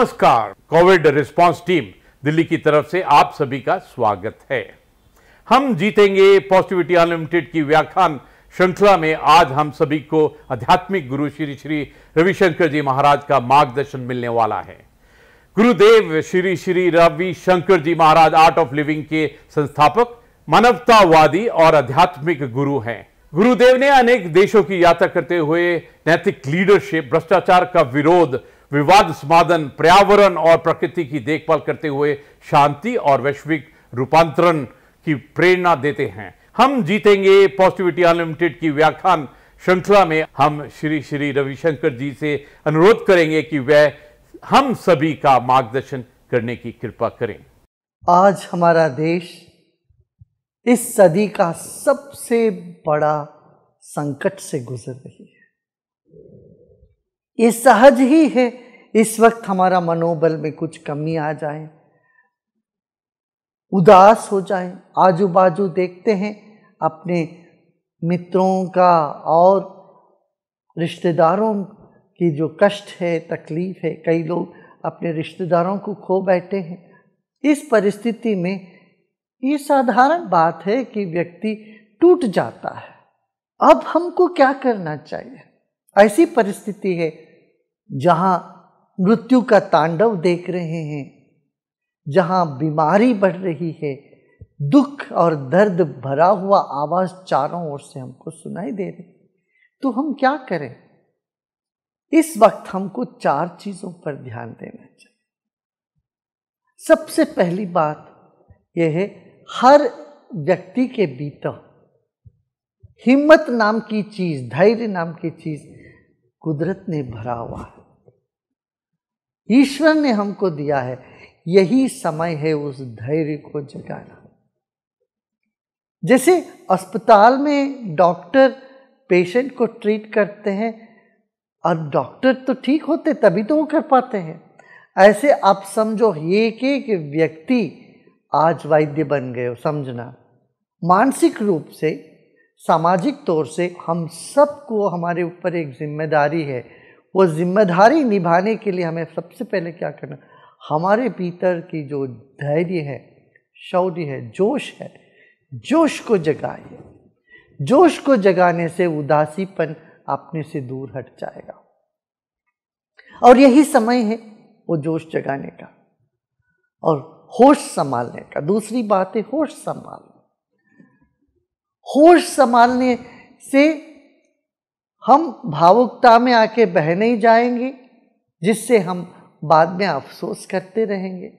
नमस्कार। Covid response team Delhi की तरफ से आप सभी का स्वागत है। हम जीतेंगे पॉजिटिविटी अनलिमिटेड की व्याख्यान श्रृंखला में आज हम सभी को आध्यात्मिक गुरु श्री श्री रविशंकर जी महाराज का मार्गदर्शन मिलने वाला है। गुरुदेव श्री श्री रविशंकर जी महाराज आर्ट ऑफ लिविंग के संस्थापक, मानवतावादी और आध्यात्मिक गुरु हैं। गुरुदेव ने अनेक देशों की यात्रा करते हुए नैतिक लीडरशिप, भ्रष्टाचार का विरोध, विवाद समाधान, पर्यावरण और प्रकृति की देखभाल करते हुए शांति और वैश्विक रूपांतरण की प्रेरणा देते हैं। हम जीतेंगे पॉजिटिविटी अनलिमिटेड की व्याख्यान श्रृंखला में हम श्री श्री रविशंकर जी से अनुरोध करेंगे कि वह हम सभी का मार्गदर्शन करने की कृपा करें। आज हमारा देश इस सदी का सबसे बड़ा संकट से गुजर रही है। ये सहज ही है इस वक्त हमारा मनोबल में कुछ कमी आ जाए, उदास हो जाए। आजू बाजू देखते हैं अपने मित्रों का और रिश्तेदारों की जो कष्ट है, तकलीफ है। कई लोग अपने रिश्तेदारों को खो बैठे हैं। इस परिस्थिति में ये साधारण बात है कि व्यक्ति टूट जाता है। अब हमको क्या करना चाहिए? ऐसी परिस्थिति है जहां मृत्यु का तांडव देख रहे हैं, जहां बीमारी बढ़ रही है, दुख और दर्द भरा हुआ आवाज चारों ओर से हमको सुनाई दे रही। तो हम क्या करें? इस वक्त हमको 4 चीजों पर ध्यान देना चाहिए। सबसे पहली बात यह है, हर व्यक्ति के भीतर हिम्मत नाम की चीज, धैर्य नाम की चीज कुदरत ने भरा हुआ है, ईश्वर ने हमको दिया है। यही समय है उस धैर्य को जगाना। जैसे अस्पताल में डॉक्टर पेशेंट को ट्रीट करते हैं और डॉक्टर तो ठीक होते तभी तो वो कर पाते हैं। ऐसे आप समझो एक व्यक्ति आज वैद्य बन गए हो। समझना, मानसिक रूप से, सामाजिक तौर से हम सबको हमारे ऊपर एक जिम्मेदारी है। वो जिम्मेदारी निभाने के लिए हमें सबसे पहले क्या करना? हमारे भीतर की जो धैर्य है, शौर्य है, जोश है, जोश को जगाइए। जोश को जगाने से उदासीपन अपने से दूर हट जाएगा और यही समय है वो जोश जगाने का और होश संभालने का। दूसरी बात है होश संभालना। होश संभालने से हम भावुकता में आके बह नहीं जाएंगे, जिससे हम बाद में अफसोस करते रहेंगे।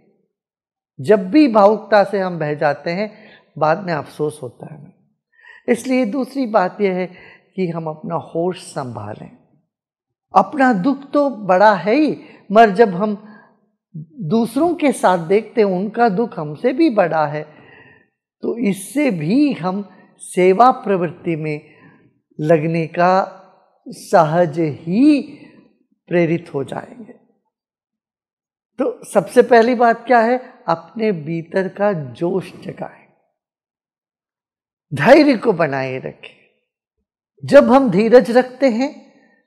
जब भी भावुकता से हम बह जाते हैं बाद में अफसोस होता है। इसलिए दूसरी बात यह है कि हम अपना होश संभालें। अपना दुख तो बड़ा है ही, मगर जब हम दूसरों के साथ देखते हैं उनका दुख हमसे भी बड़ा है, तो इससे भी हम सेवा प्रवृत्ति में लगने का सहज ही प्रेरित हो जाएंगे। तो सबसे पहली बात क्या है? अपने भीतर का जोश जगाएं, धैर्य को बनाए रखें। जब हम धीरज रखते हैं,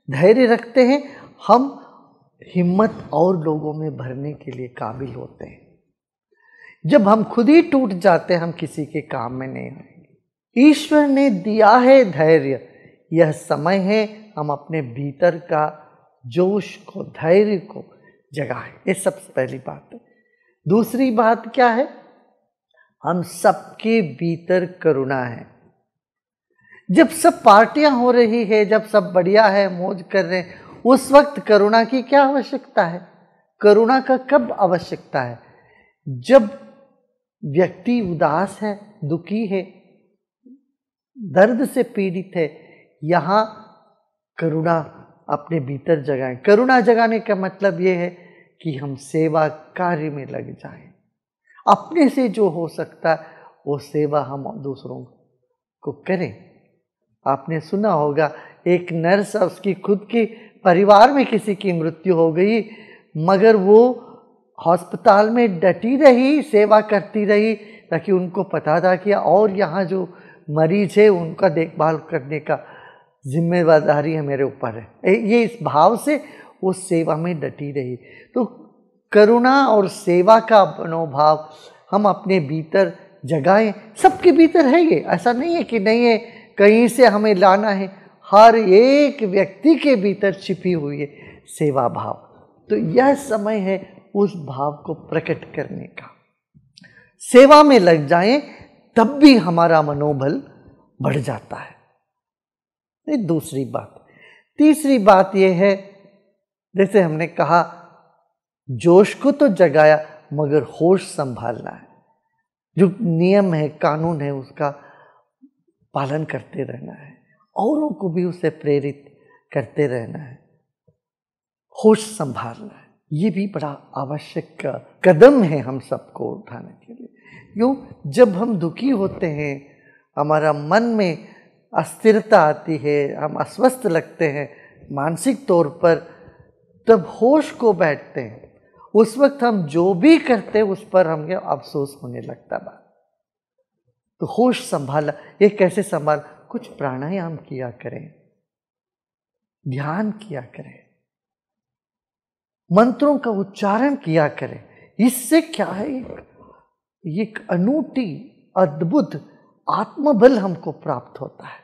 धैर्य रखते हैं, हम हिम्मत और लोगों में भरने के लिए काबिल होते हैं। जब हम खुद ही टूट जाते हैं, हम किसी के काम में नहीं आएंगे। ईश्वर ने दिया है धैर्य। यह समय है हम अपने भीतर का जोश को, धैर्य को जगाएं। ये सबसे पहली बात है। दूसरी बात क्या है? हम सबके भीतर करुणा है। जब सब पार्टियां हो रही है, जब सब बढ़िया है, मौज कर रहे हैं, उस वक्त करुणा की क्या आवश्यकता है? करुणा का कब आवश्यकता है? जब व्यक्ति उदास है, दुखी है, दर्द से पीड़ित है। यहाँ करुणा अपने भीतर जगाएं। करुणा जगाने का मतलब ये है कि हम सेवा कार्य में लग जाएं। अपने से जो हो सकता है वो सेवा हम दूसरों को करें। आपने सुना होगा एक नर्स, उसकी खुद के परिवार में किसी की मृत्यु हो गई, मगर वो अस्पताल में डटी रही, सेवा करती रही, ताकि उनको पता था कि और यहाँ जो मरीज है उनका देखभाल करने का जिम्मेदारी है मेरे ऊपर है। ये इस भाव से वो सेवा में डटी रही। तो करुणा और सेवा का मनोभाव हम अपने भीतर जगाएं। सबके भीतर है ये, ऐसा नहीं है कि नहीं है, कहीं से हमें लाना है। हर एक व्यक्ति के भीतर छिपी हुई है सेवा भाव। तो यह समय है उस भाव को प्रकट करने का। सेवा में लग जाएं तब भी हमारा मनोबल बढ़ जाता है। ये दूसरी बात। तीसरी बात यह है, जैसे हमने कहा, जोश को तो जगाया मगर होश संभालना है। जो नियम है, कानून है, उसका पालन करते रहना है, औरों को भी उसे प्रेरित करते रहना है, होश संभालना है। ये भी बड़ा आवश्यक कदम है हम सबको उठाने के लिए। क्यों? जब हम दुखी होते हैं, हमारा मन में अस्थिरता आती है, हम अस्वस्थ लगते हैं मानसिक तौर पर, तब होश को बैठते हैं। उस वक्त हम जो भी करते हैं उस पर हमें अफसोस होने लगता बात। तो होश संभाला, ये कैसे संभाल? कुछ प्राणायाम किया करें, ध्यान किया करें, मंत्रों का उच्चारण किया करें। इससे क्या है, एक अनूठी अद्भुत आत्मबल हमको प्राप्त होता है।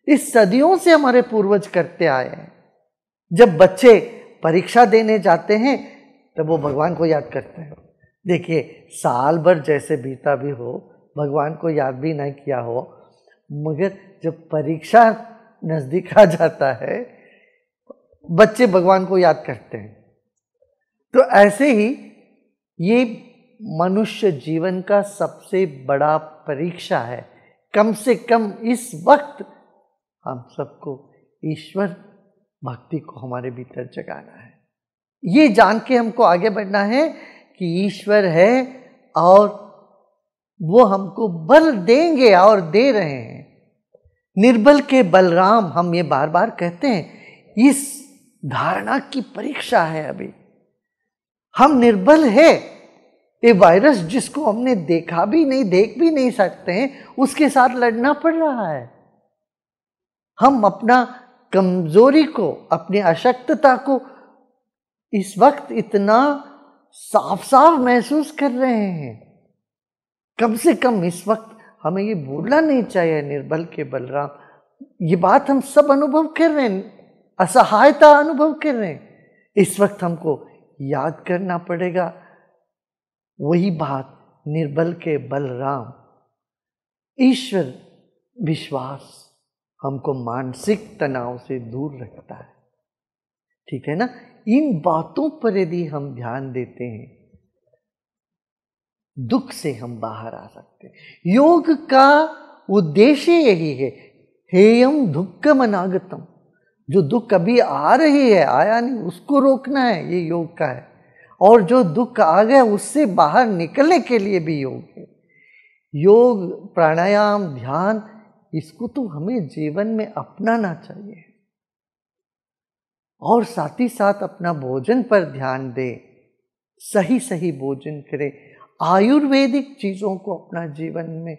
इस सदियों से हमारे पूर्वज करते आए हैं। जब बच्चे परीक्षा देने जाते हैं तब वो भगवान को याद करते हैं। देखिए, साल भर जैसे बीता भी हो, भगवान को याद भी नहीं किया हो, मगर जब परीक्षा नजदीक आ जाता है बच्चे भगवान को याद करते हैं। तो ऐसे ही ये मनुष्य जीवन का सबसे बड़ा परीक्षा है। कम से कम इस वक्त हम सबको ईश्वर भक्ति को हमारे भीतर जगाना है। ये जान के हमको आगे बढ़ना है कि ईश्वर है और वो हमको बल देंगे और दे रहे हैं। निर्बल के बलराम, हम ये बार बार कहते हैं। इस धारणा की परीक्षा है अभी। हम निर्बल है। ये वायरस जिसको हमने देखा भी नहीं, देख भी नहीं सकते हैं, उसके साथ लड़ना पड़ रहा है। हम अपना कमजोरी को, अपनी अशक्तता को इस वक्त इतना साफ साफ महसूस कर रहे हैं। कम से कम इस वक्त हमें ये भूलना नहीं चाहिए, निर्बल के बलराम। ये बात हम सब अनुभव कर रहे हैं, असहायता अनुभव कर रहे हैं। इस वक्त हमको याद करना पड़ेगा वही बात, निर्बल के बलराम। ईश्वर विश्वास हमको मानसिक तनाव से दूर रखता है। ठीक है ना? इन बातों पर यदि हम ध्यान देते हैं, दुख से हम बाहर आ सकते हैं। योग का उद्देश्य यही है, हेयम दुक्खम अनागतम। जो दुख अभी आ रही है, आया नहीं, उसको रोकना है, ये योग का है। और जो दुख आ गया उससे बाहर निकलने के लिए भी योग है। योग, प्राणायाम, ध्यान, इसको तो हमें जीवन में अपनाना चाहिए। और साथ ही साथ अपना भोजन पर ध्यान दें, सही सही भोजन करें, आयुर्वेदिक चीज़ों को अपना जीवन में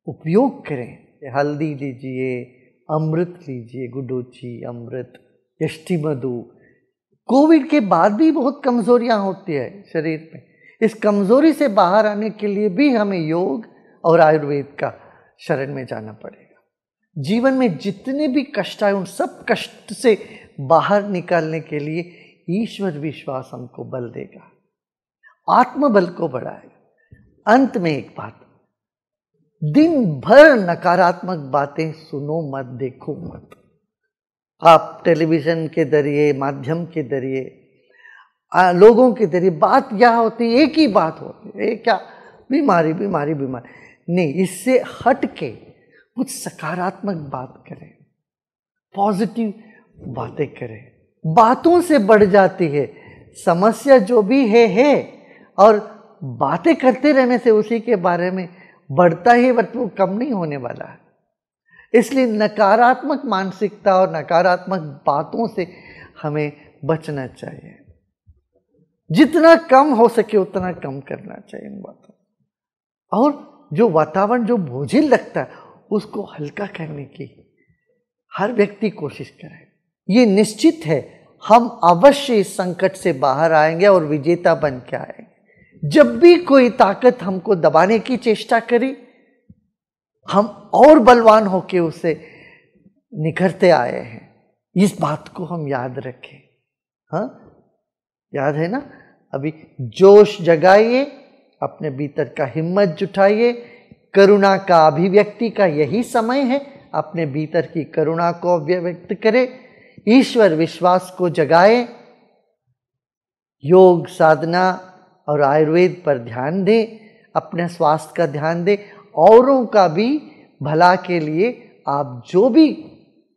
उपयोग करें। हल्दी लीजिए, अमृत लीजिए, गुडुचि अमृत, यष्टि मधु। कोविड के बाद भी बहुत कमजोरियां होती है शरीर में। इस कमजोरी से बाहर आने के लिए भी हमें योग और आयुर्वेद का शरण में जाना पड़ेगा। जीवन में जितने भी कष्ट आए उन सब कष्ट से बाहर निकालने के लिए ईश्वर विश्वास हमको बल देगा, आत्मबल को बढ़ाएगा। अंत में एक बात, दिन भर नकारात्मक बातें सुनो मत, देखो मत। आप टेलीविजन के जरिए, माध्यम के जरिए, लोगों के जरिए बात क्या होती है, एक ही बात होती है, क्या बीमारी बीमारी बीमारी। नहीं, इससे हट के कुछ सकारात्मक बात करें, पॉजिटिव बातें करें। बातों से बढ़ जाती है समस्या, जो भी है, और बातें करते रहने से उसी के बारे में बढ़ता ही, बट वो कम नहीं होने वाला है। इसलिए नकारात्मक मानसिकता और नकारात्मक बातों से हमें बचना चाहिए। जितना कम हो सके उतना कम करना चाहिए इन बातों। और जो वातावरण जो बोझिल लगता है उसको हल्का करने की हर व्यक्ति कोशिश करे। ये निश्चित है हम अवश्य इस संकट से बाहर आएंगे और विजेता बन के आएंगे। जब भी कोई ताकत हमको दबाने की चेष्टा करी, हम और बलवान होके उसे निखरते आए हैं। इस बात को हम याद रखें। हाँ, याद है ना? अभी जोश जगाइए, अपने भीतर का हिम्मत जुटाइए। करुणा का अभिव्यक्ति का यही समय है। अपने भीतर की करुणा को अभिव्यक्त करें, ईश्वर विश्वास को जगाए, योग साधना और आयुर्वेद पर ध्यान दें, अपने स्वास्थ्य का ध्यान दें, औरों का भी भला के लिए आप जो भी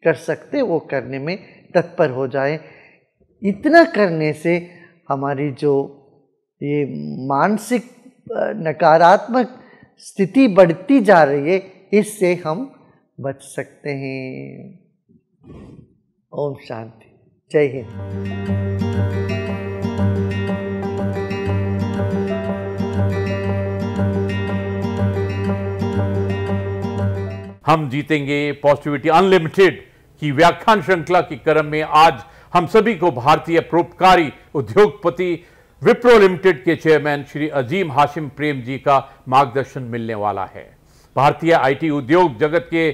कर सकते वो करने में तत्पर हो जाएं। इतना करने से हमारी जो ये मानसिक नकारात्मक स्थिति बढ़ती जा रही है, इससे हम बच सकते हैं। ओम शांति, जय हिंद। हम जीतेंगे पॉजिटिविटी अनलिमिटेड की व्याख्यान श्रृंखला के क्रम में आज हम सभी को भारतीय परोपकारी उद्योगपति विप्रो लिमिटेड के चेयरमैन श्री अजीम हाशिम प्रेम जी का मार्गदर्शन मिलने वाला है। भारतीय आईटी उद्योग जगत के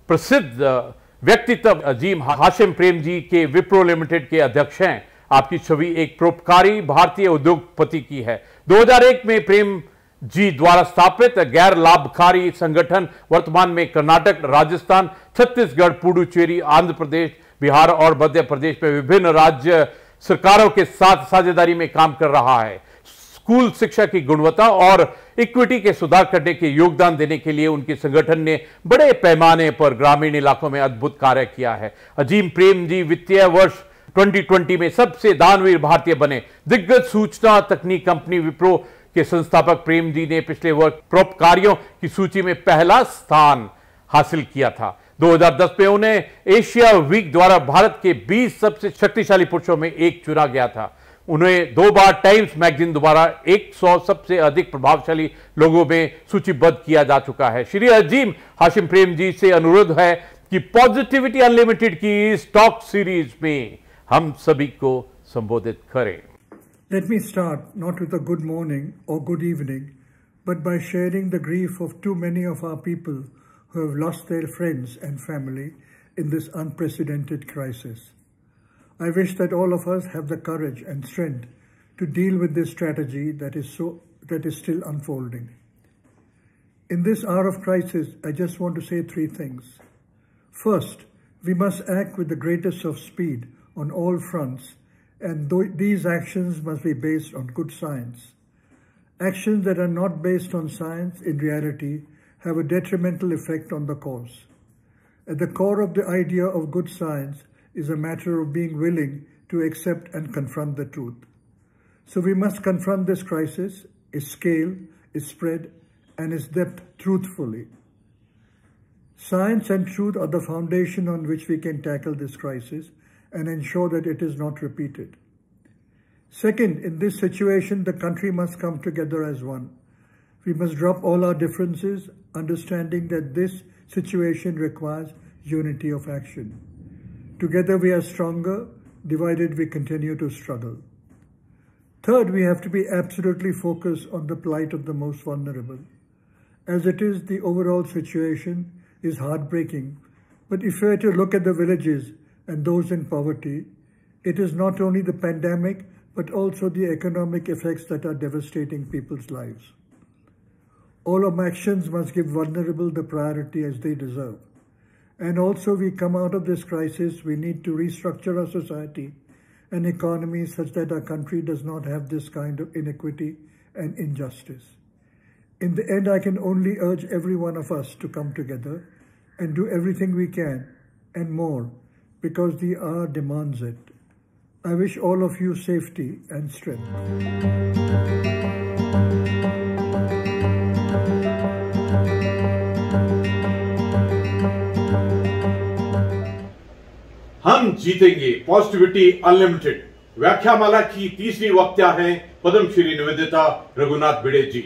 प्रसिद्ध व्यक्तित्व अजीम हाशिम प्रेम जी के विप्रो लिमिटेड के अध्यक्ष हैं। आपकी छवि एक परोपकारी भारतीय उद्योगपति की है। 2001 में प्रेम जी द्वारा स्थापित गैर लाभकारी संगठन वर्तमान में कर्नाटक, राजस्थान, छत्तीसगढ़, पुडुचेरी, आंध्र प्रदेश, बिहार और मध्य प्रदेश में विभिन्न राज्य सरकारों के साथ साझेदारी में काम कर रहा है। स्कूल शिक्षा की गुणवत्ता और इक्विटी के सुधार करने के योगदान देने के लिए उनके संगठन ने बड़े पैमाने पर ग्रामीण इलाकों में अद्भुत कार्य किया है। अजीम प्रेम जी वित्तीय वर्ष 2020 में सबसे दानवीर भारतीय बने। दिग्गज सूचना तकनीक कंपनी विप्रो के संस्थापक प्रेम जी ने पिछले वर्ष परोपकारियों की सूची में पहला स्थान हासिल किया था। 2010 में उन्हें एशिया वीक द्वारा भारत के 20 सबसे शक्तिशाली पुरुषों में एक चुना गया था। उन्हें 2 बार टाइम्स मैगजीन द्वारा 100 सबसे अधिक प्रभावशाली लोगों में सूचीबद्ध किया जा चुका है। श्री अजीम हाशिम प्रेम जी से अनुरोध है कि पॉजिटिविटी अनलिमिटेड की इस टॉक सीरीज में हम सभी को संबोधित करें। Let me start not with a good morning or good evening, but by sharing the grief of too many of our people who have lost their friends and family in this unprecedented crisis. I wish that all of us have the courage and strength to deal with this tragedy that is still unfolding. In this hour of crisis, I just want to say 3 things. First, we must act with the greatest of speed on all fronts, and these actions must be based on good science. Actions that are not based on science in reality have a detrimental effect on the cause. At the core of the idea of good science is a matter of being willing to accept and confront the truth. So we must confront this crisis, its scale, its spread, and its depth truthfully. Science and truth are the foundation on which we can tackle this crisis and ensure that it is not repeated. Second, in this situation, the country must come together as one. We must drop all our differences, understanding that this situation requires unity of action. Together we are stronger, divided we continue to struggle. Third, we have to be absolutely focused on the plight of the most vulnerable. As it is, the overall situation is heartbreaking, but if we were to look at the villages and those in poverty, it is not only the pandemic, but also the economic effects that are devastating people's lives. All our actions must give vulnerable the priority as they deserve. And also, we come out of this crisis, we need to restructure our society and economy such that our country does not have this kind of inequity and injustice. In the end, I can only urge every one of us to come together and do everything we can and more, because the hour demands it. I wish all of you safety and strength. हम जीतेंगे positivity unlimited व्याख्यामाला की तीसरी वक्ता हैं पद्मश्री निवेदिता रघुनाथ भिड़े जी।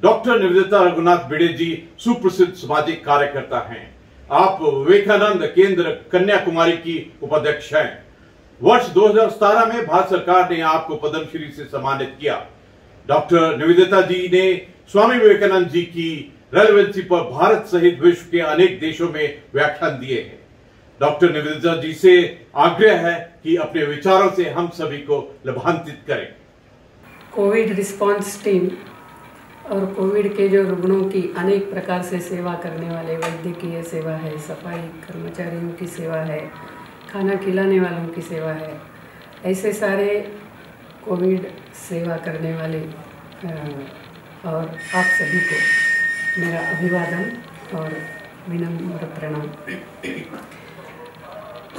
Doctor Nivedita Raghunath भिड़े जी सुप्रसिद्ध सामाजिक कार्यकर्ता हैं। आप विवेकानंद केंद्र कन्याकुमारी की उपाध्यक्ष हैं। वर्ष 2017 में भारत सरकार ने आपको पद्मश्री से सम्मानित किया। डॉक्टर निवेदिता जी ने स्वामी विवेकानंद जी की रेलेवेंसी पर भारत सहित विश्व के अनेक देशों में व्याख्यान दिए हैं। डॉक्टर निवेदिता जी से आग्रह है कि अपने विचारों से हम सभी को लाभान्वित करें। कोविड रिस्पांस टीम और कोविड के जो रुग्णों की अनेक प्रकार से सेवा करने वाले, वैद्यकीय सेवा है, सफाई कर्मचारियों की सेवा है, खाना खिलाने वालों की सेवा है, ऐसे सारे कोविड सेवा करने वाले और आप सभी को मेरा अभिवादन और विनम्र प्रणाम।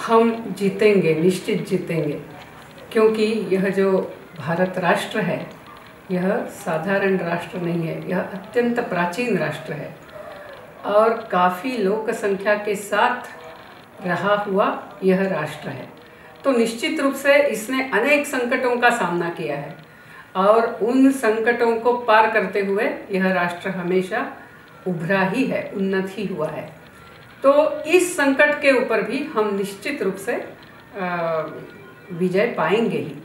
हम जीतेंगे, निश्चित जीतेंगे, क्योंकि यह जो भारत राष्ट्र है यह साधारण राष्ट्र नहीं है, यह अत्यंत प्राचीन राष्ट्र है और काफ़ी लोक संख्या के साथ रहा हुआ यह राष्ट्र है। तो निश्चित रूप से इसने अनेक संकटों का सामना किया है और उन संकटों को पार करते हुए यह राष्ट्र हमेशा उभरा ही है, उन्नत ही हुआ है। तो इस संकट के ऊपर भी हम निश्चित रूप से विजय पाएंगे ही।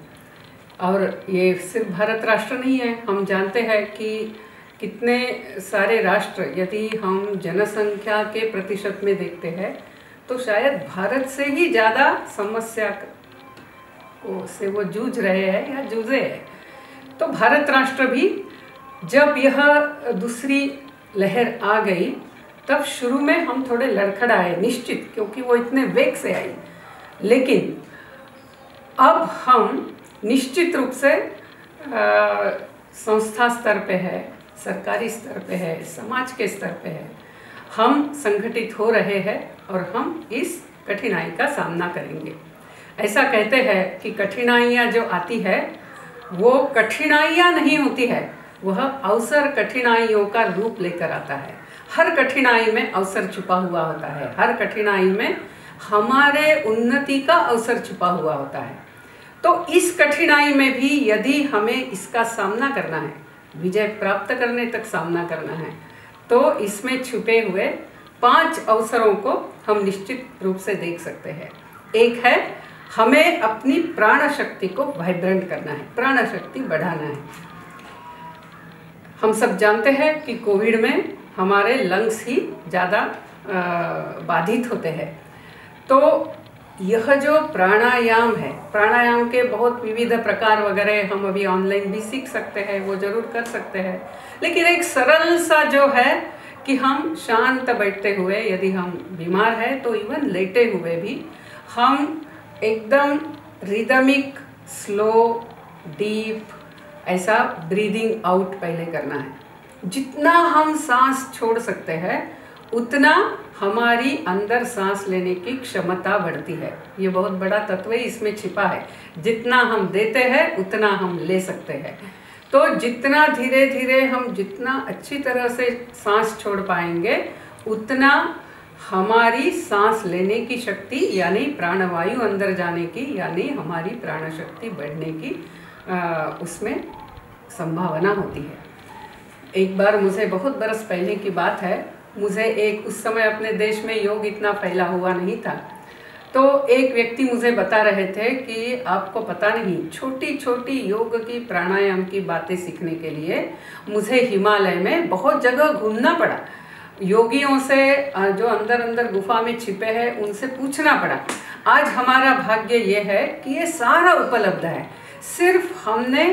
और ये सिर्फ भारत राष्ट्र नहीं है, हम जानते हैं कि कितने सारे राष्ट्र, यदि हम जनसंख्या के प्रतिशत में देखते हैं तो शायद भारत से ही ज़्यादा समस्या को से वो जूझ रहे हैं या जूझे हैं। तो भारत राष्ट्र भी जब यह दूसरी लहर आ गई तब शुरू में हम थोड़े लड़खड़ाए निश्चित, क्योंकि वो इतने वेग से आई, लेकिन अब हम निश्चित रूप से संस्था स्तर पे है, सरकारी स्तर पे है, समाज के स्तर पे है, हम संगठित हो रहे हैं और हम इस कठिनाई का सामना करेंगे। ऐसा कहते हैं कि कठिनाइयाँ जो आती है वो कठिनाइयाँ नहीं होती है, वह अवसर कठिनाइयों का रूप लेकर आता है। हर कठिनाई में अवसर छुपा हुआ होता है, हर कठिनाई में हमारे उन्नति का अवसर छुपा हुआ होता है। तो इस कठिनाई में भी यदि हमें इसका सामना करना है, विजय प्राप्त करने तक सामना करना है, तो इसमें छुपे हुए 5 अवसरों को हम निश्चित रूप से देख सकते हैं। एक है, हमें अपनी प्राण शक्ति को वाइब्रेंट करना है, प्राण शक्ति बढ़ाना है। हम सब जानते हैं कि कोविड में हमारे लंग्स ही ज़्यादा बाधित होते हैं। तो यह जो प्राणायाम है, प्राणायाम के बहुत विविध प्रकार वगैरह हम अभी ऑनलाइन भी सीख सकते हैं, वो जरूर कर सकते हैं, लेकिन एक सरल सा जो है कि हम शांत बैठते हुए, यदि हम बीमार हैं तो इवन लेटे हुए भी हम एकदम रिदमिक, स्लो, डीप ऐसा ब्रीदिंग आउट पहले करना है। जितना हम सांस छोड़ सकते हैं उतना हमारी अंदर सांस लेने की क्षमता बढ़ती है। ये बहुत बड़ा तत्व ही इसमें छिपा है। जितना हम देते हैं उतना हम ले सकते हैं। तो जितना धीरे धीरे हम जितना अच्छी तरह से सांस छोड़ पाएंगे उतना हमारी सांस लेने की शक्ति यानी प्राणवायु अंदर जाने की यानी हमारी प्राण शक्ति बढ़ने की उसमें संभावना होती है। एक बार मुझे बहुत बरस पहले की बात है, मुझे एक उस समय अपने देश में योग इतना फैला हुआ नहीं था, तो एक व्यक्ति मुझे बता रहे थे कि आपको पता नहीं, छोटी छोटी योग की प्राणायाम की बातें सीखने के लिए मुझे हिमालय में बहुत जगह घूमना पड़ा। योगियों से जो अंदर अंदर गुफा में छिपे हैं उनसे पूछना पड़ा। आज हमारा भाग्य ये है कि ये सारा उपलब्ध है, सिर्फ हमने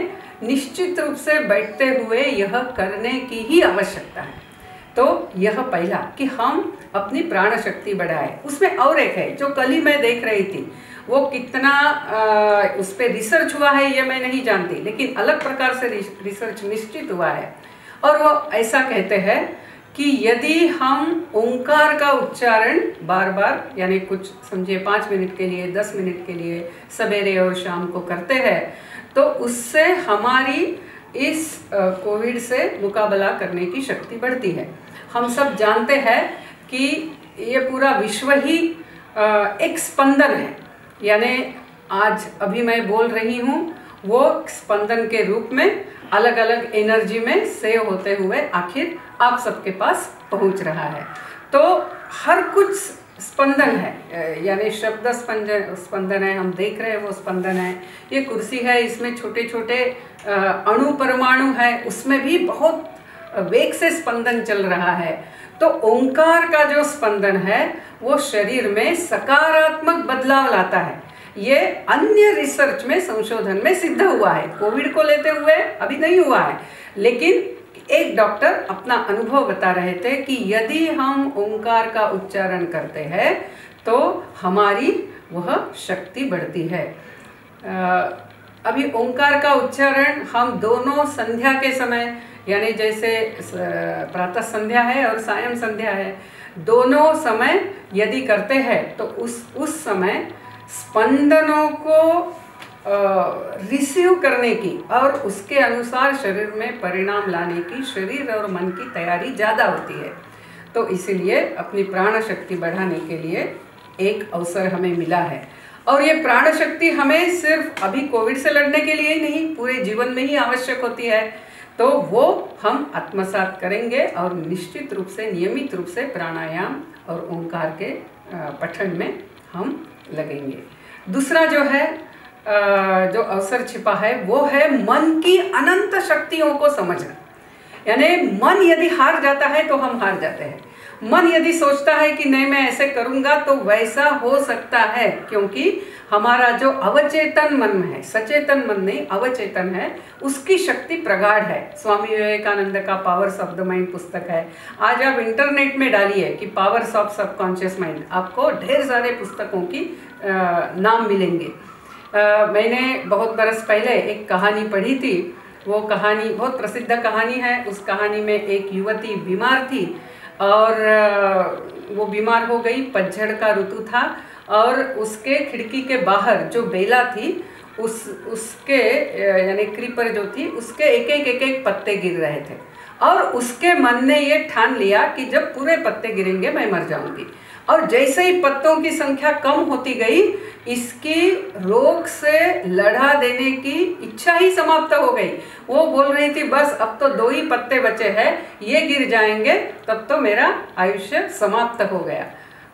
निश्चित रूप से बैठते हुए यह करने की ही आवश्यकता है। तो यह पहला कि हम अपनी प्राण शक्ति बढ़ाएं। उसमें और एक है जो कल ही मैं देख रही थी, वो कितना उस पर रिसर्च हुआ है ये मैं नहीं जानती, लेकिन अलग प्रकार से रिसर्च निश्चित हुआ है। और वो ऐसा कहते हैं कि यदि हम ओंकार का उच्चारण बार बार यानी कुछ समझिए 5 मिनट के लिए 10 मिनट के लिए सवेरे और शाम को करते हैं तो उससे हमारी इस कोविड से मुकाबला करने की शक्ति बढ़ती है। हम सब जानते हैं कि ये पूरा विश्व ही एक स्पंदन है, यानी आज अभी मैं बोल रही हूँ वो स्पंदन के रूप में अलग अलग एनर्जी में सेव होते हुए आखिर आप सबके पास पहुँच रहा है। तो हर कुछ स्पंदन है, यानी शब्द स्पंदन है, हम देख रहे हैं वो स्पंदन है। ये कुर्सी है, इसमें छोटे छोटे अणु परमाणु है, उसमें भी बहुत वेग से स्पंदन चल रहा है। तो ओंकार का जो स्पंदन है वो शरीर में सकारात्मक बदलाव लाता है। ये अन्य रिसर्च में, संशोधन में सिद्ध हुआ है। कोविड को लेते हुए अभी नहीं हुआ है, लेकिन एक डॉक्टर अपना अनुभव बता रहे थे कि यदि हम ओंकार का उच्चारण करते हैं तो हमारी वह शक्ति बढ़ती है। अभी ओंकार का उच्चारण हम दोनों संध्या के समय, यानी जैसे प्रातः संध्या है और सायं संध्या है, दोनों समय यदि करते हैं तो उस समय स्पंदनों को रिसीव करने की और उसके अनुसार शरीर में परिणाम लाने की शरीर और मन की तैयारी ज़्यादा होती है। तो इसीलिए अपनी प्राण शक्ति बढ़ाने के लिए एक अवसर हमें मिला है। और ये प्राण शक्ति हमें सिर्फ अभी कोविड से लड़ने के लिए ही नहीं, पूरे जीवन में ही आवश्यक होती है। तो वो हम आत्मसात करेंगे और निश्चित रूप से, नियमित रूप से प्राणायाम और ओंकार के पठन में हम लगेंगे। दूसरा जो है जो अवसर छिपा है वो है मन की अनंत शक्तियों को समझना। यानी मन यदि हार जाता है तो हम हार जाते हैं। मन यदि सोचता है कि नहीं मैं ऐसे करूँगा तो वैसा हो सकता है, क्योंकि हमारा जो अवचेतन मन है, सचेतन मन नहीं अवचेतन है, उसकी शक्ति प्रगाढ़ है। स्वामी विवेकानंद का पावर्स ऑफ द माइंड पुस्तक है। आज आप इंटरनेट में डालिए कि पावर्स ऑफ सबकॉन्शियस माइंड, आपको ढेर सारे पुस्तकों की नाम मिलेंगे। मैंने बहुत बरस पहले एक कहानी पढ़ी थी। वो कहानी बहुत प्रसिद्ध कहानी है। उस कहानी में एक युवती बीमार थी और वो बीमार हो गई। पतझड़ का ऋतु था और उसके खिड़की के बाहर जो बेला थी उसके यानी क्रीपर जो थी उसके एक एक पत्ते गिर रहे थे और उसके मन ने ये ठान लिया कि जब पूरे पत्ते गिरेंगे मैं मर जाऊंगी। और जैसे ही पत्तों की संख्या कम होती गई, इसकी रोग से लड़ा देने की इच्छा ही समाप्त हो गई। वो बोल रही थी बस अब तो 2 ही पत्ते बचे हैं, ये गिर जाएंगे तब तो मेरा आयुष्य समाप्त हो गया।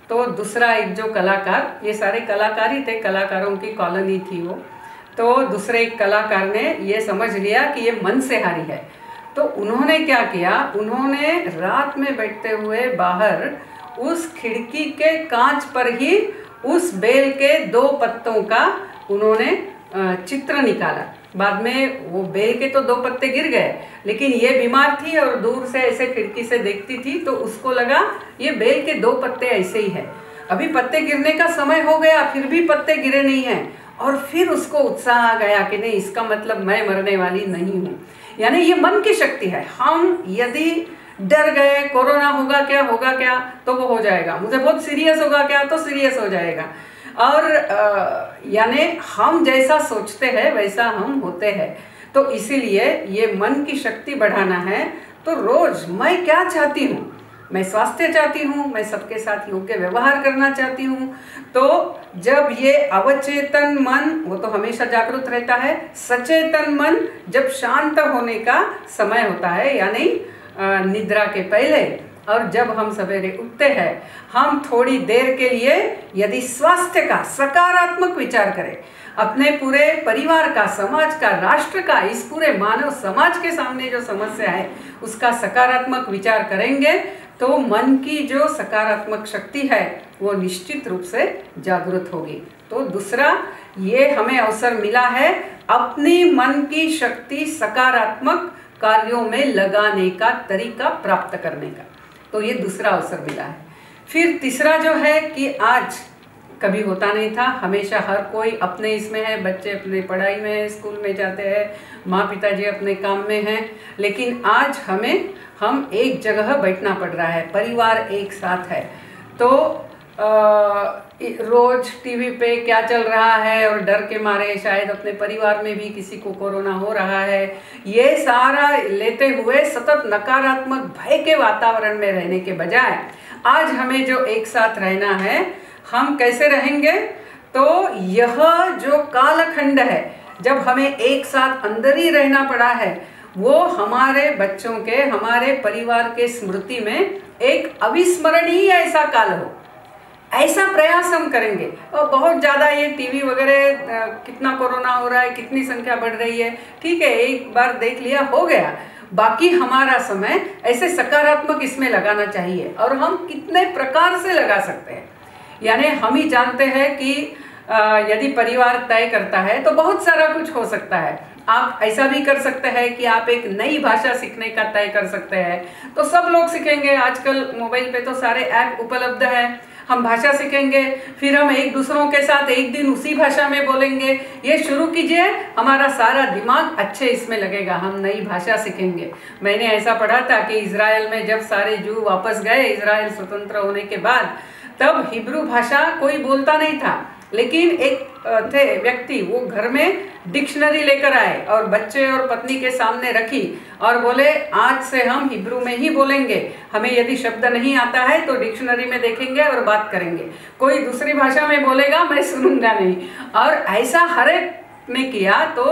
तो दूसरा एक जो कलाकार, ये सारे कलाकार ही थे, कलाकारों की कॉलोनी थी वो, तो दूसरे एक कलाकार ने ये समझ लिया कि ये मन से हारी है। तो उन्होंने क्या किया, उन्होंने रात में बैठते हुए बाहर उस खिड़की के कांच पर ही उस बेल के 2 पत्तों का उन्होंने चित्र निकाला। बाद में वो बेल के तो 2 पत्ते गिर गए, लेकिन ये बीमार थी और दूर से ऐसे खिड़की से देखती थी तो उसको लगा ये बेल के 2 पत्ते ऐसे ही है। अभी पत्ते गिरने का समय हो गया फिर भी पत्ते गिरे नहीं हैं, और फिर उसको उत्साह आ गया कि नहीं, इसका मतलब मैं मरने वाली नहीं हूँ। यानी ये मन की शक्ति है। हम यदि डर गए कोरोना होगा क्या तो वो हो जाएगा, मुझे बहुत सीरियस होगा क्या तो सीरियस हो जाएगा। और यानी हम जैसा सोचते हैं वैसा हम होते हैं। तो इसीलिए ये मन की शक्ति बढ़ाना है। तो रोज मैं क्या चाहती हूँ, मैं स्वास्थ्य चाहती हूँ, मैं सबके साथ योग्य व्यवहार करना चाहती हूँ। तो जब ये अवचेतन मन, वो तो हमेशा जागरूक रहता है, सचेतन मन जब शांत होने का समय होता है, यानी निद्रा के पहले, और जब हम सवेरे उठते हैं, हम थोड़ी देर के लिए यदि स्वास्थ्य का सकारात्मक विचार करें, अपने पूरे परिवार का, समाज का, राष्ट्र का, इस पूरे मानव समाज के सामने जो समस्या है उसका सकारात्मक विचार करेंगे, तो मन की जो सकारात्मक शक्ति है वो निश्चित रूप से जागृत होगी। तो दूसरा ये हमें अवसर मिला है अपनी मन की शक्ति सकारात्मक कार्यों में लगाने का तरीका प्राप्त करने का। तो ये दूसरा अवसर मिला है। फिर तीसरा जो है कि आज कभी होता नहीं था, हमेशा हर कोई अपने इसमें है, बच्चे अपने पढ़ाई में है, स्कूल में जाते हैं, माँ पिताजी अपने काम में हैं, लेकिन आज हम एक जगह बैठना पड़ रहा है, परिवार एक साथ है। तो रोज टीवी पे क्या चल रहा है और डर के मारे शायद अपने परिवार में भी किसी को कोरोना हो रहा है, ये सारा लेते हुए सतत नकारात्मक भय के वातावरण में रहने के बजाय आज हमें जो एक साथ रहना है, हम कैसे रहेंगे? तो यह जो कालखंड है जब हमें एक साथ अंदर ही रहना पड़ा है, वो हमारे बच्चों के, हमारे परिवार के स्मृति में एक अविस्मरणीय ऐसा काल हो। ऐसा प्रयास हम करेंगे। और बहुत ज़्यादा ये टीवी वगैरह कितना कोरोना हो रहा है, कितनी संख्या बढ़ रही है, ठीक है, एक बार देख लिया हो गया, बाकी हमारा समय ऐसे सकारात्मक इसमें लगाना चाहिए। और हम कितने प्रकार से लगा सकते हैं, यानी हम ही जानते हैं कि यदि परिवार तय करता है तो बहुत सारा कुछ हो सकता है। आप ऐसा भी कर सकते हैं कि आप एक नई भाषा सीखने का तय कर सकते हैं, तो सब लोग सीखेंगे। आजकल मोबाइल पे तो सारे ऐप उपलब्ध हैं, हम भाषा सीखेंगे, फिर हम एक दूसरों के साथ एक दिन उसी भाषा में बोलेंगे। ये शुरू कीजिए, हमारा सारा दिमाग अच्छे इसमें लगेगा, हम नई भाषा सीखेंगे। मैंने ऐसा पढ़ा था कि इजराइल में जब सारे जू वापस गए इजराइल स्वतंत्र होने के बाद, तब हिब्रू भाषा कोई बोलता नहीं था, लेकिन एक थे व्यक्ति, वो घर में डिक्शनरी लेकर आए और बच्चे और पत्नी के सामने रखी और बोले आज से हम हिब्रू में ही बोलेंगे, हमें यदि शब्द नहीं आता है तो डिक्शनरी में देखेंगे और बात करेंगे, कोई दूसरी भाषा में बोलेगा मैं सुनूंगा नहीं। और ऐसा हर एक ने किया, तो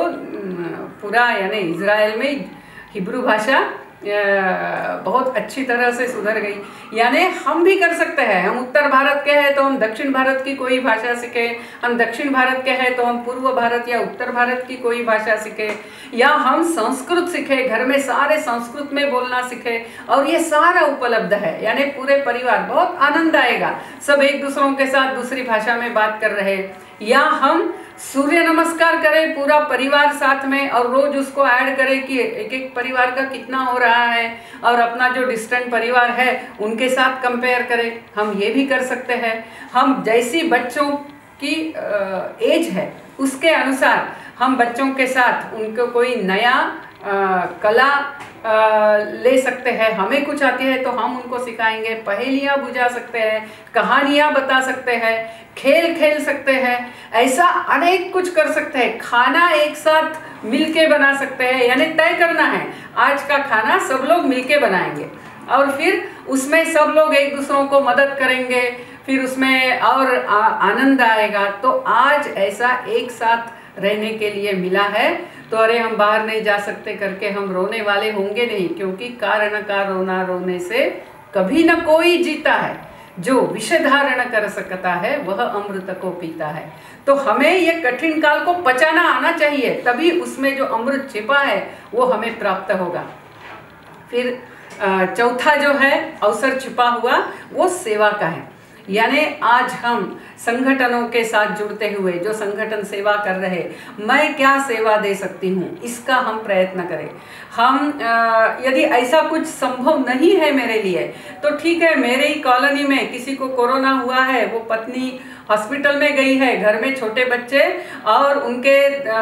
पूरा यानी इजराइल में हिब्रू भाषा बहुत अच्छी तरह से सुधर गई। यानी हम भी कर सकते हैं। हम उत्तर भारत के हैं तो हम दक्षिण भारत की कोई भाषा सीखें, हम दक्षिण भारत के हैं तो हम पूर्व भारत या उत्तर भारत की कोई भाषा सीखें, या हम संस्कृत सीखें, घर में सारे संस्कृत में बोलना सीखें। और ये सारा उपलब्ध है, यानी पूरे परिवार, बहुत आनंद आएगा, सब एक दूसरों के साथ दूसरी भाषा में बात कर रहे। या हम सूर्य नमस्कार करें पूरा परिवार साथ में, और रोज उसको ऐड करें कि एक एक परिवार का कितना हो रहा है, और अपना जो डिस्टेंट परिवार है उनके साथ कंपेयर करें। हम ये भी कर सकते हैं। हम जैसी बच्चों की एज है उसके अनुसार हम बच्चों के साथ उनको कोई नया कला ले सकते हैं। हमें कुछ आती है तो हम उनको सिखाएंगे, पहेलियाँ बुझा सकते हैं, कहानियाँ बता सकते हैं, खेल खेल सकते हैं, ऐसा अनेक कुछ कर सकते हैं। खाना एक साथ मिलके बना सकते हैं, यानी तय करना है आज का खाना सब लोग मिलके बनाएंगे, और फिर उसमें सब लोग एक दूसरों को मदद करेंगे, फिर उसमें और आनंद आएगा। तो आज ऐसा एक साथ रहने के लिए मिला है, तो अरे हम बाहर नहीं जा सकते करके हम रोने वाले होंगे नहीं, क्योंकि कारण का रोना रोने से कभी न कोई जीता है, जो विष धारण कर सकता है वह अमृत को पीता है। तो हमें ये कठिन काल को पचाना आना चाहिए, तभी उसमें जो अमृत छिपा है वो हमें प्राप्त होगा। फिर चौथा जो है अवसर छिपा हुआ वो सेवा का है, यानी आज हम संगठनों के साथ जुड़ते हुए जो संगठन सेवा कर रहे, मैं क्या सेवा दे सकती हूँ, इसका हम प्रयत्न करें। हम यदि ऐसा कुछ संभव नहीं है मेरे लिए तो ठीक है, मेरे ही कॉलोनी में किसी को कोरोना हुआ है, वो पत्नी हॉस्पिटल में गई है, घर में छोटे बच्चे और उनके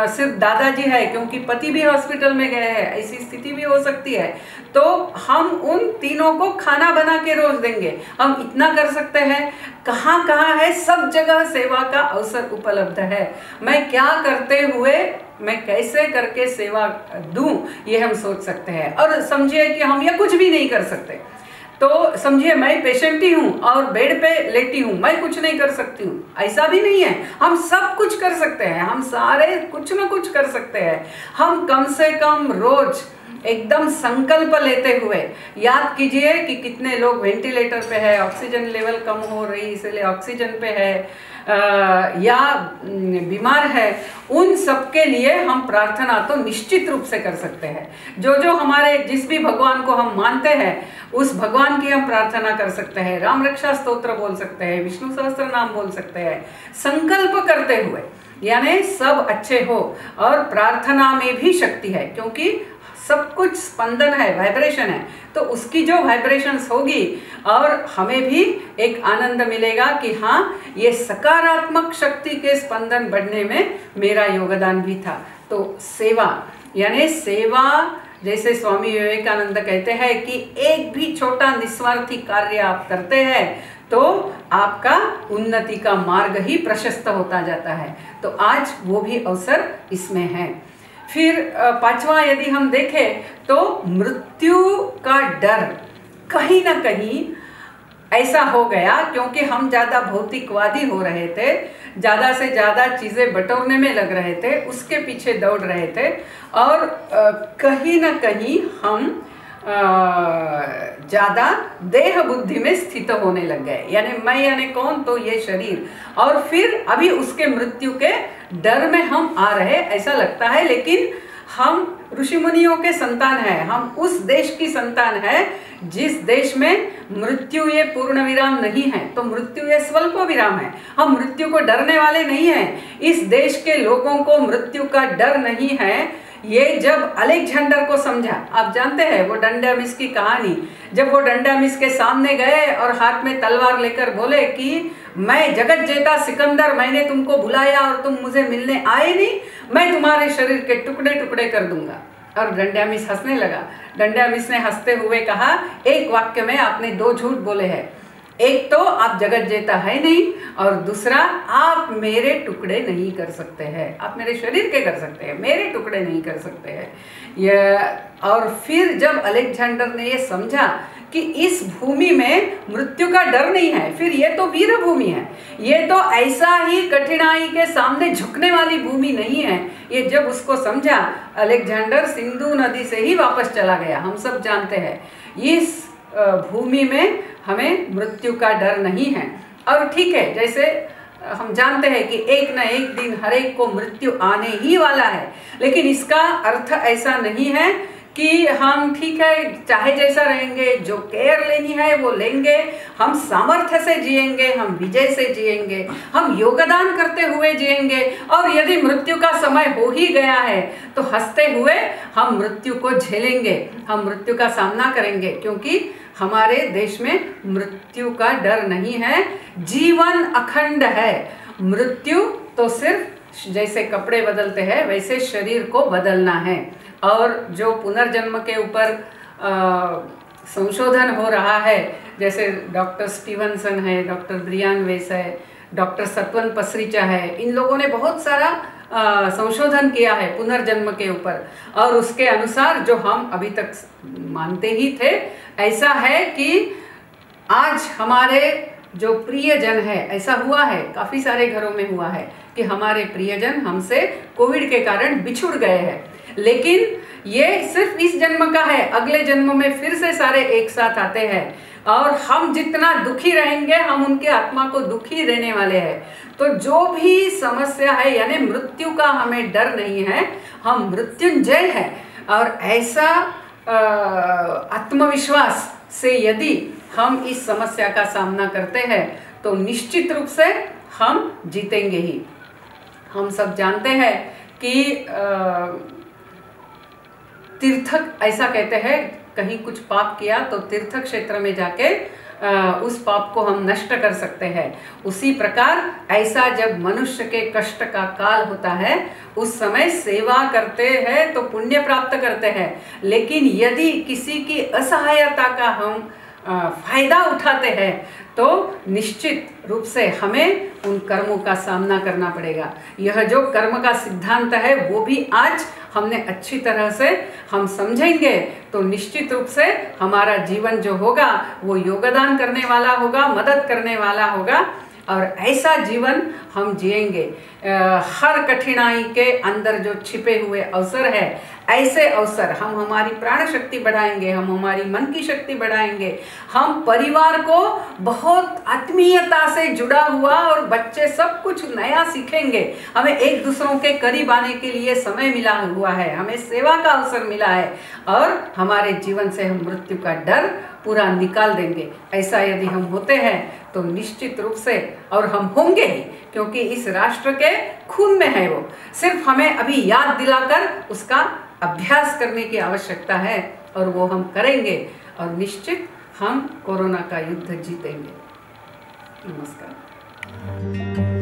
सिर्फ दादाजी है, क्योंकि पति भी हॉस्पिटल में गए हैं, ऐसी स्थिति भी हो सकती है। तो हम उन तीनों को खाना बना के रोज देंगे, हम इतना कर सकते हैं। कहाँ कहाँ है, सब जगह सेवा का अवसर उपलब्ध है। मैं क्या करते हुए मैं कैसे करके सेवा दूं, ये हम सोच सकते हैं। और समझिए कि हम ये कुछ भी नहीं कर सकते, तो समझिए मैं पेशेंट ही हूँ और बेड पे लेटी हूँ, मैं कुछ नहीं कर सकती हूँ, ऐसा भी नहीं है। हम सब कुछ कर सकते हैं, हम सारे कुछ न कुछ कर सकते हैं। हम कम से कम रोज एकदम संकल्प लेते हुए याद कीजिए कि कितने लोग वेंटिलेटर पे है, ऑक्सीजन लेवल कम हो रही इसलिए ऑक्सीजन पे है, या बीमार है, उन सब के लिए हम प्रार्थना तो निश्चित रूप से कर सकते हैं। जो जो हमारे जिस भी भगवान को हम मानते हैं उस भगवान की हम प्रार्थना कर सकते हैं, राम रक्षा स्तोत्र बोल सकते हैं, विष्णु सहस्त्र नाम बोल सकते हैं, संकल्प करते हुए, यानी सब अच्छे हो। और प्रार्थना में भी शक्ति है, क्योंकि सब कुछ स्पंदन है, वाइब्रेशन है, तो उसकी जो वाइब्रेशंस होगी और हमें भी एक आनंद मिलेगा कि हाँ, ये सकारात्मक शक्ति के स्पंदन बढ़ने में मेरा योगदान भी था। तो सेवा, यानी सेवा, जैसे स्वामी विवेकानंद कहते हैं कि एक भी छोटा निस्वार्थी कार्य आप करते हैं तो आपका उन्नति का मार्ग ही प्रशस्त होता जाता है। तो आज वो भी अवसर इसमें है। फिर पांचवा यदि हम देखें तो मृत्यु का डर कहीं ना कहीं ऐसा हो गया, क्योंकि हम ज़्यादा भौतिकवादी हो रहे थे, ज़्यादा से ज़्यादा चीज़ें बटोरने में लग रहे थे, उसके पीछे दौड़ रहे थे, और कहीं ना कहीं हम ज़्यादा देह बुद्धि में स्थित होने लग गए, यानी मैं यानी कौन, तो ये शरीर, और फिर अभी उसके मृत्यु के डर में हम आ रहे ऐसा लगता है। लेकिन हम ऋषि मुनियों के संतान हैं, हम उस देश की संतान है जिस देश में मृत्यु ये पूर्ण विराम नहीं है, तो मृत्यु ये स्वल्प विराम है। हम मृत्यु को डरने वाले नहीं हैं। इस देश के लोगों को मृत्यु का डर नहीं है। ये जब अलेक्जेंडर को समझा, आप जानते हैं वो डंडामिस की कहानी, जब वो डंडामिस के सामने गए और हाथ में तलवार लेकर बोले कि मैं जगत जेता सिकंदर, मैंने तुमको बुलाया और तुम मुझे मिलने आए नहीं, मैं तुम्हारे शरीर के टुकड़े टुकड़े कर दूंगा। और डंडामिस हंसने लगा। डंडामिस ने हंसते हुए कहा, एक वाक्य में आपने दो झूठ बोले हैं, एक तो आप जगत जेता है नहीं, और दूसरा आप मेरे टुकड़े नहीं कर सकते हैं। आप मेरे शरीर के कर सकते हैं, मेरे टुकड़े नहीं कर सकते हैं। और फिर जब अलेक्जेंडर ने ये समझा कि इस भूमि में मृत्यु का डर नहीं है, फिर ये तो वीर भूमि है, ये तो ऐसा ही कठिनाई के सामने झुकने वाली भूमि नहीं है, ये जब उसको समझा, अलेक्जेंडर सिंधु नदी से ही वापस चला गया। हम सब जानते हैं इस भूमि में हमें मृत्यु का डर नहीं है। और ठीक है, जैसे हम जानते हैं कि एक न एक दिन हर एक को मृत्यु आने ही वाला है, लेकिन इसका अर्थ ऐसा नहीं है कि हम ठीक है चाहे जैसा रहेंगे, जो केयर लेनी है वो लेंगे, हम सामर्थ्य से जिएंगे, हम विजय से जिएंगे, हम योगदान करते हुए जिएंगे, और यदि मृत्यु का समय हो ही गया है तो हंसते हुए हम मृत्यु को झेलेंगे, हम मृत्यु का सामना करेंगे, क्योंकि हमारे देश में मृत्यु का डर नहीं है। जीवन अखंड है। मृत्यु तो सिर्फ जैसे कपड़े बदलते हैं वैसे शरीर को बदलना है। और जो पुनर्जन्म के ऊपर संशोधन हो रहा है, जैसे डॉक्टर स्टीवनसन है, डॉक्टर ब्रियान वेस है, डॉक्टर सत्वन पसरीचा है, इन लोगों ने बहुत सारा संशोधन किया है पुनर्जन्म के ऊपर, और उसके अनुसार जो हम अभी तक मानते ही थे, ऐसा है कि आज हमारे जो प्रियजन है, ऐसा हुआ है काफ़ी सारे घरों में हुआ है कि हमारे प्रियजन हमसे कोविड के कारण बिछुड़ गए हैं, लेकिन ये सिर्फ इस जन्म का है, अगले जन्म में फिर से सारे एक साथ आते हैं, और हम जितना दुखी रहेंगे हम उनके आत्मा को दुखी देने वाले हैं। तो जो भी समस्या है, यानी मृत्यु का हमें डर नहीं है, हम मृत्युंजय हैं, और ऐसा आत्मविश्वास से यदि हम इस समस्या का सामना करते हैं तो निश्चित रूप से हम जीतेंगे ही। हम सब जानते हैं कि तीर्थक ऐसा कहते हैं, कहीं कुछ पाप किया तो तीर्थ क्षेत्र में जाके उस पाप को हम नष्ट कर सकते हैं। उसी प्रकार ऐसा जब मनुष्य के कष्ट का काल होता है, उस समय सेवा करते हैं तो पुण्य प्राप्त करते हैं, लेकिन यदि किसी की असहायता का हम फायदा उठाते हैं तो निश्चित रूप से हमें उन कर्मों का सामना करना पड़ेगा। यह जो कर्म का सिद्धांत है वो भी आज हमने अच्छी तरह से हम समझेंगे तो निश्चित रूप से हमारा जीवन जो होगा वो योगदान करने वाला होगा, मदद करने वाला होगा, और ऐसा जीवन हम जिएंगे। हर कठिनाई के अंदर जो छिपे हुए अवसर है, ऐसे अवसर हम हमारी प्राण शक्ति बढ़ाएंगे, हम हमारी मन की शक्ति बढ़ाएंगे, हम परिवार को बहुत आत्मीयता से जुड़ा हुआ और बच्चे सब कुछ नया सीखेंगे। हमें एक दूसरों के करीब आने के लिए समय मिला हुआ है, हमें सेवा का अवसर मिला है, और हमारे जीवन से हम मृत्यु का डर पूरा निकाल देंगे। ऐसा यदि हम होते हैं तो निश्चित रूप से, और हम होंगे ही, क्योंकि इस राष्ट्र के खून में है वो, सिर्फ हमें अभी याद दिलाकर उसका अभ्यास करने की आवश्यकता है, और वो हम करेंगे, और निश्चित हम कोरोना का युद्ध जीतेंगे। नमस्कार।